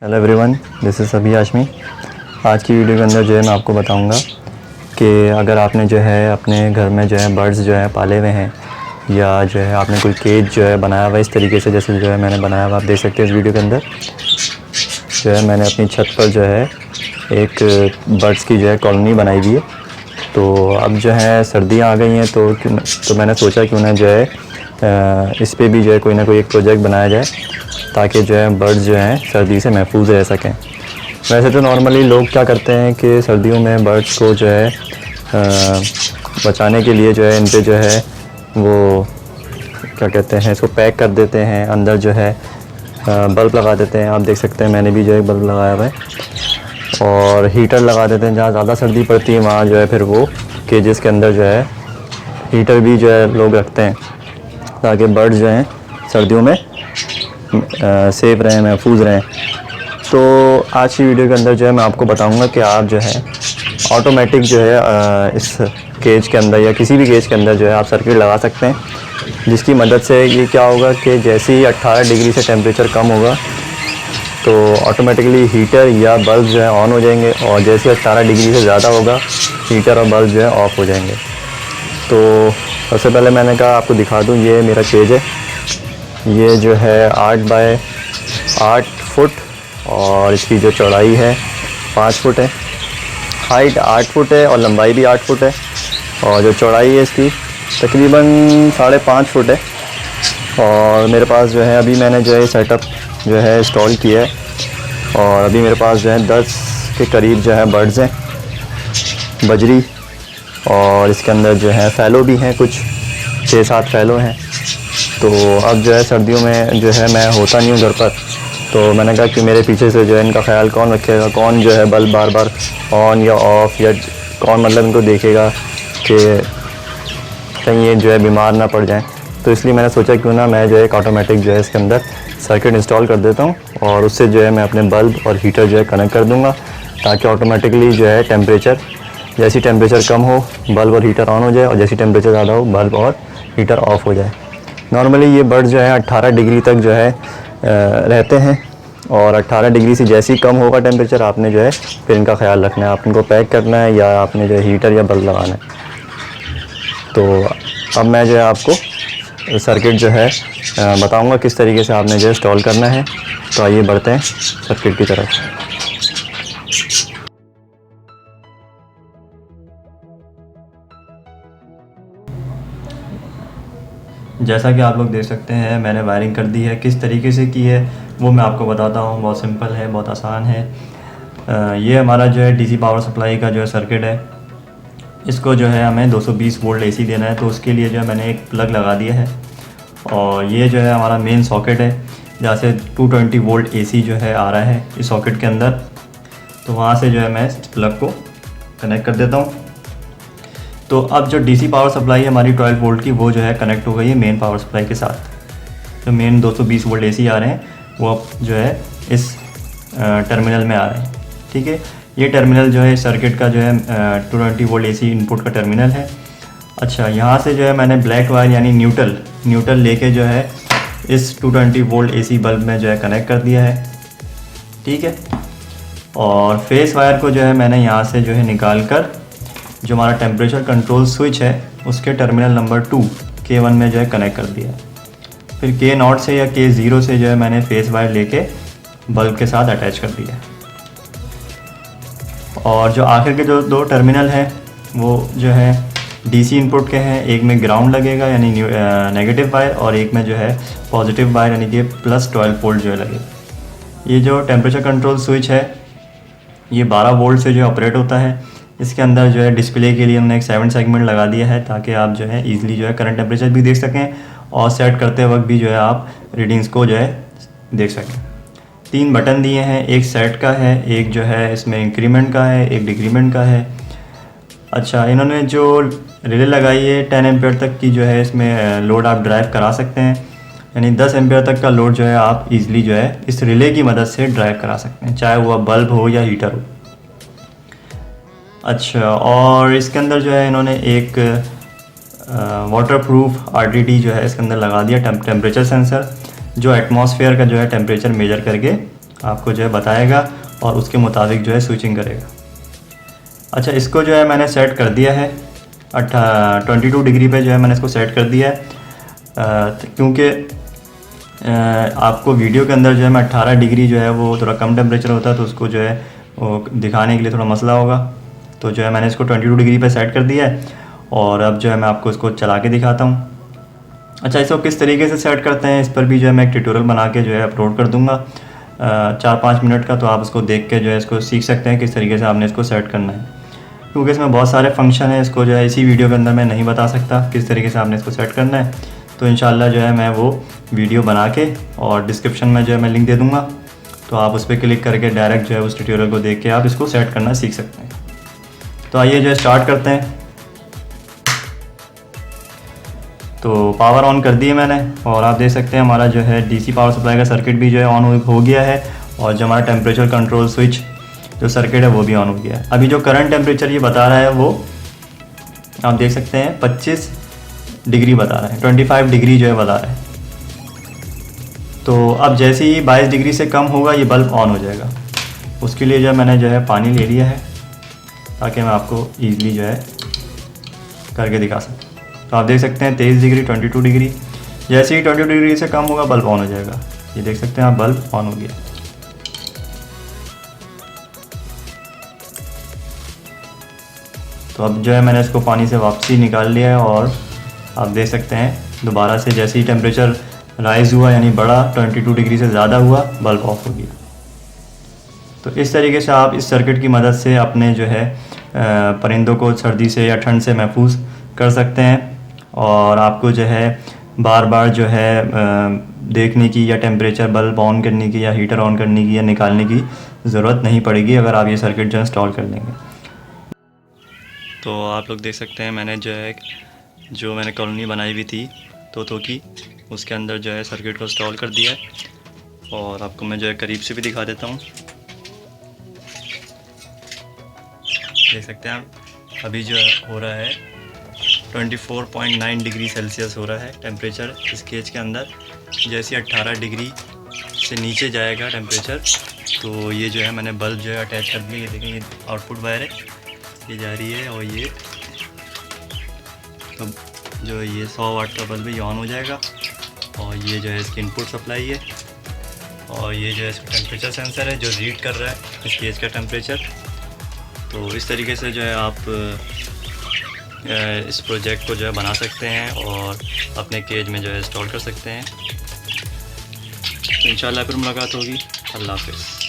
Hello everyone, this is अभी आशमी। आज की वीडियो के अंदर जो है मैं आपको बताऊंगा कि अगर आपने जो है अपने घर में जो है बर्ड्स जो है पाले हुए हैं या जो है आपने कोई केज जो है बनाया हुआ इस तरीके से जैसे जो है मैंने बनाया हुआ, आप देख सकते हैं इस वीडियो के अंदर जो है मैंने अपनी छत पर जो है एक बर्ड्स की जो है कॉलोनी बनाई हुई है। तो अब जो है सर्दियाँ आ गई हैं तो मैंने सोचा क्यों ना जो है इस पे भी जो है कोई ना कोई एक प्रोजेक्ट बनाया जाए ताकि जो है बर्ड्स जो हैं सर्दी से महफूज रह सकें। वैसे तो नॉर्मली लोग क्या करते हैं कि सर्दियों में बर्ड्स को जो है बचाने के लिए जो है इन पे जो है वो क्या कहते हैं इसको पैक कर देते हैं, अंदर जो है बल्ब लगा देते हैं। आप देख सकते हैं मैंने भी जो है बल्ब लगाया हुआ है और हीटर लगा देते हैं। जहाँ ज़्यादा सर्दी पड़ती है वहाँ जो है फिर वो केजेस के अंदर जो है हीटर भी जो है लोग रखते हैं ताकि बर्ड्स जो हैं सर्दियों में सेफ रहें, महफूज रहें। तो आज की वीडियो के अंदर जो है मैं आपको बताऊंगा कि आप जो है ऑटोमेटिक जो है इस केज के अंदर या किसी भी केज के अंदर जो है आप सर्किट लगा सकते हैं, जिसकी मदद से ये क्या होगा कि जैसे ही 18 डिग्री से टेम्परेचर कम होगा तो ऑटोमेटिकली हीटर या बल्ब जो है ऑन हो जाएंगे और जैसे ही 18 डिग्री से ज़्यादा होगा हीटर और बल्ब जो है ऑफ़ हो जाएंगे। तो सबसे पहले मैंने कहा आपको दिखा दूँ, ये मेरा केज है। ये जो है 8 बाय 8 फुट और इसकी जो चौड़ाई है 5 फुट है। हाइट 8 फुट है और लंबाई भी 8 फुट है और जो चौड़ाई है इसकी तकरीबन 5.5 फुट है। और मेरे पास जो है अभी मैंने जो है सेटअप जो है इंस्टॉल किया है और अभी मेरे पास जो है 10 के करीब जो है बर्ड्स हैं, बजरी, और इसके अंदर जो है फैलो भी हैं, कुछ 6-7 फैलो हैं। तो अब जो है सर्दियों में जो है मैं होता नहीं हूँ घर पर, तो मैंने कहा कि मेरे पीछे से जो है इनका ख्याल कौन रखेगा, कौन जो है बल्ब बार बार ऑन या ऑफ़, या कौन मतलब इनको देखेगा कि कहीं ये जो है बीमार ना पड़ जाएं। तो इसलिए मैंने सोचा क्यों ना मैं जो है एक ऑटोमेटिक जो है इसके अंदर सर्किट इंस्टॉल कर देता हूँ और उससे जो है मैं अपने बल्ब और हीटर जो है कनेक्ट कर दूँगा ताकि ऑटोमेटिकली जो है टेम्परेचर जैसी टेम्परेचर कम हो बल्ब और हीटर ऑन हो जाए और जैसी टेम्परेचर ज़्यादा हो बल्ब और हीटर ऑफ़ हो जाए। नॉर्मली ये बर्ड जो है 18 डिग्री तक जो है रहते हैं और 18 डिग्री से जैसे ही कम होगा टेम्परेचर आपने जो है फिर इनका ख्याल रखना है, आप इनको पैक करना है या आपने जो है हीटर या बल्ब लगाना है। तो अब मैं जो है आपको सर्किट जो है बताऊंगा किस तरीके से आपने जो है इंस्टॉल करना है। तो आइए बढ़ते हैं सर्किट की तरफ। जैसा कि आप लोग देख सकते हैं मैंने वायरिंग कर दी है, किस तरीके से की है वो मैं आपको बताता हूँ। बहुत सिंपल है, बहुत आसान है। ये हमारा जो है डीसी पावर सप्लाई का जो है सर्किट है। इसको जो है हमें 220 वोल्ट एसी देना है, तो उसके लिए जो है मैंने एक प्लग लगा दिया है और ये जो है हमारा मेन सॉकेट है जहाँ से 220 वोल्ट एसी जो है आ रहा है इस सॉकेट के अंदर। तो वहाँ से जो है मैं इस प्लग को कनेक्ट कर देता हूँ। तो अब जो डीसी पावर सप्लाई है हमारी 12 वोल्ट की वो जो है कनेक्ट हो गई है मेन पावर सप्लाई के साथ। जो मेन 220 वोल्ट एसी आ रहे हैं वो अब जो है इस टर्मिनल में आ रहे हैं। ठीक है, ये टर्मिनल जो है सर्किट का जो है 220 वोल्ट एसी इनपुट का टर्मिनल है। अच्छा, यहाँ से जो है मैंने ब्लैक वायर यानी न्यूट्रल लेके जो है इस 220 वोल्ट एसी बल्ब में जो है कनेक्ट कर दिया है। ठीक है, और फेस वायर को जो है मैंने यहाँ से जो है निकाल कर जो हमारा टेम्परेचर कंट्रोल स्विच है उसके टर्मिनल नंबर 2 K1 में जो है कनेक्ट कर दिया है। फिर K0 से या K0 से जो है मैंने फेस वायर लेके बल्ब के साथ अटैच कर दिया है। और जो आखिर के जो 2 टर्मिनल हैं वो जो है डीसी इनपुट के हैं, एक में ग्राउंड लगेगा यानी नेगेटिव वायर और एक में जो है पॉजिटिव वायर यानी कि प्लस 12 वोल्ट जो है लगेगा। ये जो टेम्परेचर कंट्रोल स्विच है ये 12 वोल्ट से जो है ऑपरेट होता है। इसके अंदर जो है डिस्प्ले के लिए हमने एक 7 सेगमेंट लगा दिया है ताकि आप जो है ईज़िली जो है करंट टेम्परेचर भी देख सकें और सेट करते वक्त भी जो है आप रीडिंग्स को जो है देख सकें। 3 बटन दिए हैं, एक सेट का है, एक जो है इसमें इंक्रीमेंट का है, एक डिक्रीमेंट का है। अच्छा, इन्होंने जो रिले लगाई है 10 एम्पेयर तक की जो है इसमें लोड आप ड्राइव करा सकते हैं, यानी 10 एम्पेयर तक का लोड जो है आप इजीली जो है इस रिले की मदद से ड्राइव करा सकते हैं, चाहे वह बल्ब हो या हीटर हो। अच्छा, और इसके अंदर जो है इन्होंने एक वाटरप्रूफ RTD जो है इसके अंदर लगा दिया, टेम्परेचर सेंसर, जो एटमॉस्फेयर का जो है टेम्परेचर मेजर करके आपको जो है बताएगा और उसके मुताबिक जो है स्विचिंग करेगा। अच्छा, इसको जो है मैंने सेट कर दिया है 22 डिग्री पे जो है मैंने इसको सेट कर दिया है, क्योंकि आपको वीडियो के अंदर जो है मैं 18 डिग्री जो है वो थोड़ा कम टेम्परेचर होता है, तो उसको जो है वो दिखाने के लिए थोड़ा मसला होगा। तो जो है मैंने इसको 22 डिग्री पे सेट कर दिया है और अब जो है मैं आपको इसको चला के दिखाता हूँ। अच्छा, इसको किस तरीके से सेट करते हैं इस पर भी जो है मैं एक ट्यूटोरियल बना के जो है अपलोड कर दूँगा 4-5 मिनट का, तो आप इसको देख के जो है इसको सीख सकते हैं किस तरीके से आपने इसको सेट करना है, क्योंकि इसमें बहुत सारे फंक्शन हैं। इसको जो है इसी वीडियो के अंदर मैं नहीं बता सकता किस तरीके से आपने इसको सेट करना है। तो इंशाल्लाह जो है मैं वो वीडियो बना के और डिस्क्रिप्शन में जो है मैं लिंक दे दूँगा, तो आप उस पर क्लिक करके डायरेक्ट जो है उस ट्यूटोरियल को देख के आप इसको सेट करना सीख सकते हैं। तो आइए जो है स्टार्ट करते हैं। तो पावर ऑन कर दिए मैंने और आप देख सकते हैं हमारा जो है डीसी पावर सप्लाई का सर्किट भी जो है ऑन हो गया है और जो हमारा टेम्परेचर कंट्रोल स्विच जो सर्किट है वो भी ऑन हो गया है। अभी जो करंट टेम्परेचर ये बता रहा है वो आप देख सकते हैं 25 डिग्री बता रहा है, 25 डिग्री जो है बता रहा है। तो अब जैसे ही 22 डिग्री से कम होगा ये बल्ब ऑन हो जाएगा। उसके लिए जो है मैंने जो है पानी ले लिया है ताकि मैं आपको ईज़िली जो है करके दिखा सकूँ। तो आप देख सकते हैं 23 डिग्री, 22 डिग्री, जैसे ही 22 डिग्री से कम होगा बल्ब ऑन हो जाएगा। ये देख सकते हैं आप, बल्ब ऑन हो गया। तो अब जो है मैंने इसको पानी से वापसी निकाल लिया है और आप देख सकते हैं दोबारा से जैसे ही टेम्परेचर राइज़ हुआ यानी बढ़ा 22 डिग्री से ज़्यादा हुआ, बल्ब ऑफ हो गया। तो इस तरीके से आप इस सर्किट की मदद से अपने जो है परिंदों को सर्दी से या ठंड से महफूज कर सकते हैं और आपको जो है बार बार जो है देखने की या टेम्परेचर बल्ब ऑन करने की या हीटर ऑन करने की या निकालने की ज़रूरत नहीं पड़ेगी अगर आप ये सर्किट जो है इंस्टॉल कर लेंगे। तो आप लोग देख सकते हैं मैंने जो मैंने कॉलोनी बनाई हुई थी तोतों की, उसके अंदर जो है सर्किट को इंस्टॉल कर दिया है और आपको मैं जो है करीब से भी दिखा देता हूँ। देख सकते हैं आप, अभी जो हो रहा है 24.9 डिग्री सेल्सियस हो रहा है टेम्परेचर इस केज के अंदर। जैसे 18 डिग्री से नीचे जाएगा टेम्परेचर तो ये जो है मैंने बल्ब जो है अटैच कर दिया। ये देखें, ये आउटपुट वायर है, ये जा रही है और ये तो जो ये 100 वाट का बल्ब है ये ऑन हो जाएगा और ये जो है इसकी इनपुट सप्लाई है और ये जो है इसका टेम्परेचर सेंसर है जो रीड कर रहा है इस केज का टेम्परेचर। तो इस तरीके से जो है आप इस प्रोजेक्ट को जो है बना सकते हैं और अपने केज में जो है इंस्टॉल कर सकते हैं। तो इंशाल्लाह फिर मुलाकात होगी। अल्लाह हाफ़िज़।